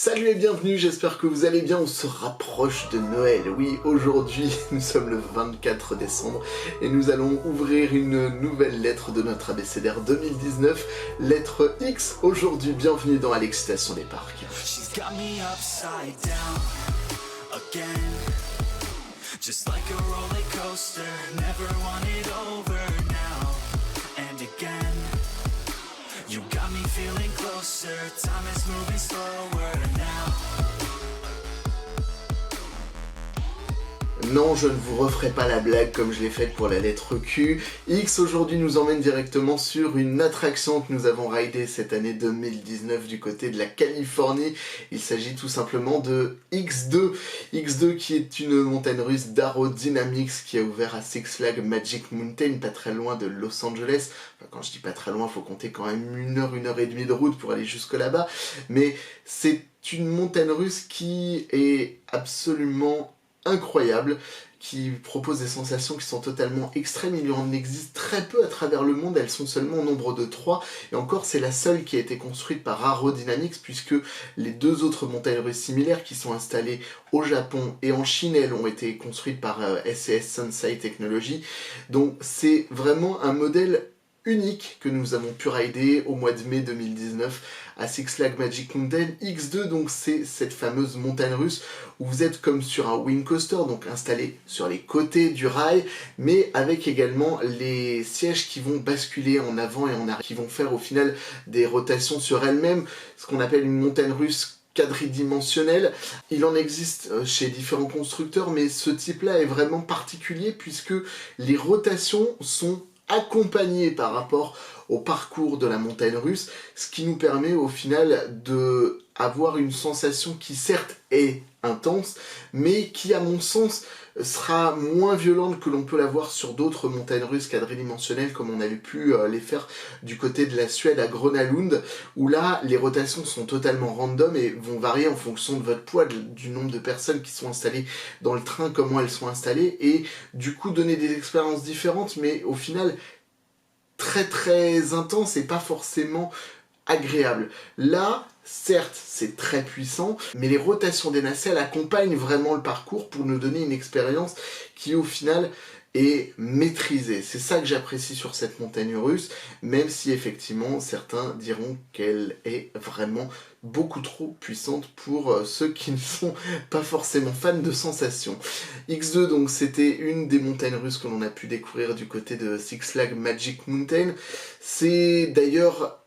Salut et bienvenue, j'espère que vous allez bien, on se rapproche de Noël. Oui, aujourd'hui, nous sommes le 24 décembre et nous allons ouvrir une nouvelle lettre de notre abécédaire 2019, lettre X. Aujourd'hui, bienvenue dans À l'excitation des parcs. She's got me upside down again, just like a roller coaster, never want it over now and again. You got me feeling closer, time is moving slower now. Non, je ne vous referai pas la blague comme je l'ai faite pour la lettre Q. X aujourd'hui nous emmène directement sur une attraction que nous avons raidée cette année 2019 du côté de la Californie. Il s'agit tout simplement de X2. X2 qui est une montagne russe d'Arrow Dynamics qui a ouvert à Six Flags Magic Mountain, pas très loin de Los Angeles. Enfin, quand je dis pas très loin, il faut compter quand même une heure et demie de route pour aller jusque là-bas. Mais c'est une montagne russe qui est absolument incroyable, qui propose des sensations qui sont totalement extrêmes. Il en existe très peu à travers le monde, elles sont seulement au nombre de 3, et encore c'est la seule qui a été construite par Arrow Dynamics, puisque les deux autres montagnes russes similaires qui sont installées au Japon et en Chine, elles ont été construites par SAS Sensei Technology. Donc c'est vraiment un modèle unique que nous avons pu rider au mois de mai 2019 à Six Flags Magic Mountain. X2, donc c'est cette fameuse montagne russe où vous êtes comme sur un wing coaster, donc installé sur les côtés du rail, mais avec également les sièges qui vont basculer en avant et en arrière, qui vont faire au final des rotations sur elles-mêmes, ce qu'on appelle une montagne russe quadridimensionnel. Il en existe chez différents constructeurs, mais ce type-là est vraiment particulier puisque les rotations sont accompagné par rapport au parcours de la montagne russe, ce qui nous permet au final de avoir une sensation qui certes est intense, mais qui à mon sens sera moins violente que l'on peut l'avoir sur d'autres montagnes russes quadridimensionnelles comme on avait pu les faire du côté de la Suède à Grönalund, où là les rotations sont totalement random et vont varier en fonction de votre poids, du nombre de personnes qui sont installées dans le train, comment elles sont installées, et du coup donner des expériences différentes, mais au final très intense et pas forcément agréable. Là, certes, c'est très puissant, mais les rotations des nacelles accompagnent vraiment le parcours pour nous donner une expérience qui, au final, est maîtrisée. C'est ça que j'apprécie sur cette montagne russe, même si, effectivement, certains diront qu'elle est vraiment beaucoup trop puissante pour ceux qui ne sont pas forcément fans de sensations. X2, donc, c'était une des montagnes russes que l'on a pu découvrir du côté de Six Flags Magic Mountain. C'est d'ailleurs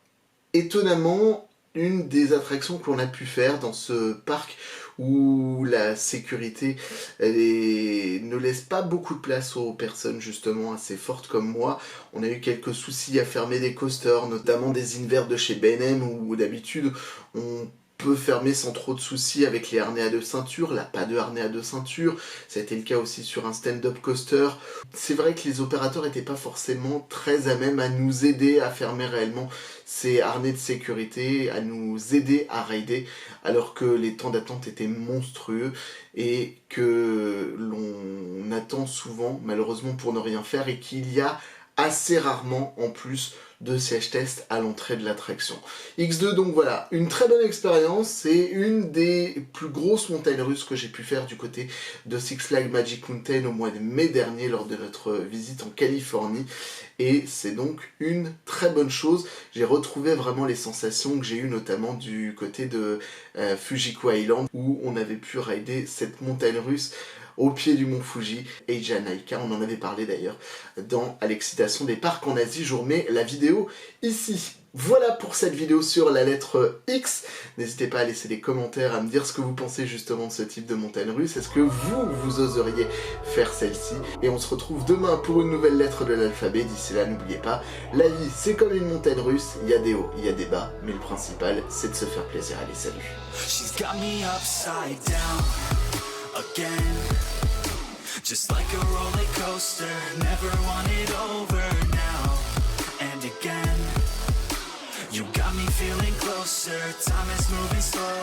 étonnamment une des attractions que l'on a pu faire dans ce parc où la sécurité ne laisse pas beaucoup de place aux personnes justement assez fortes comme moi. On a eu quelques soucis à fermer des coasters, notamment des Invert de chez B&M où d'habitude on peut fermer sans trop de soucis avec les harnais à deux ceintures, là pas de harnais à deux ceintures, ça a été le cas aussi sur un stand-up coaster. C'est vrai que les opérateurs n'étaient pas forcément très à même à nous aider à fermer réellement ces harnais de sécurité, à nous aider à rider, alors que les temps d'attente étaient monstrueux et que l'on attend souvent, malheureusement pour ne rien faire, et qu'il y a assez rarement en plus de siège test à l'entrée de l'attraction. X2, donc voilà, une très bonne expérience, c'est une des plus grosses montagnes russes que j'ai pu faire du côté de Six Flags Magic Mountain au mois de mai dernier lors de notre visite en Californie, et c'est donc une très bonne chose. J'ai retrouvé vraiment les sensations que j'ai eues notamment du côté de Fujiku Island où on avait pu rider cette montagne russe au pied du mont Fuji, Eija Naika, on en avait parlé d'ailleurs dans À l'excitation des parcs en Asie, je vous remets la vidéo ici. Voilà pour cette vidéo sur la lettre X. N'hésitez pas à laisser des commentaires, à me dire ce que vous pensez justement de ce type de montagne russe. Est-ce que vous oseriez faire celle-ci? Et on se retrouve demain pour une nouvelle lettre de l'alphabet. D'ici là, n'oubliez pas, la vie c'est comme une montagne russe, il y a des hauts, il y a des bas, mais le principal c'est de se faire plaisir. Allez, salut. She's got me upside down again, just like a roller coaster, never want it over now and again. You got me feeling closer, time is moving slow.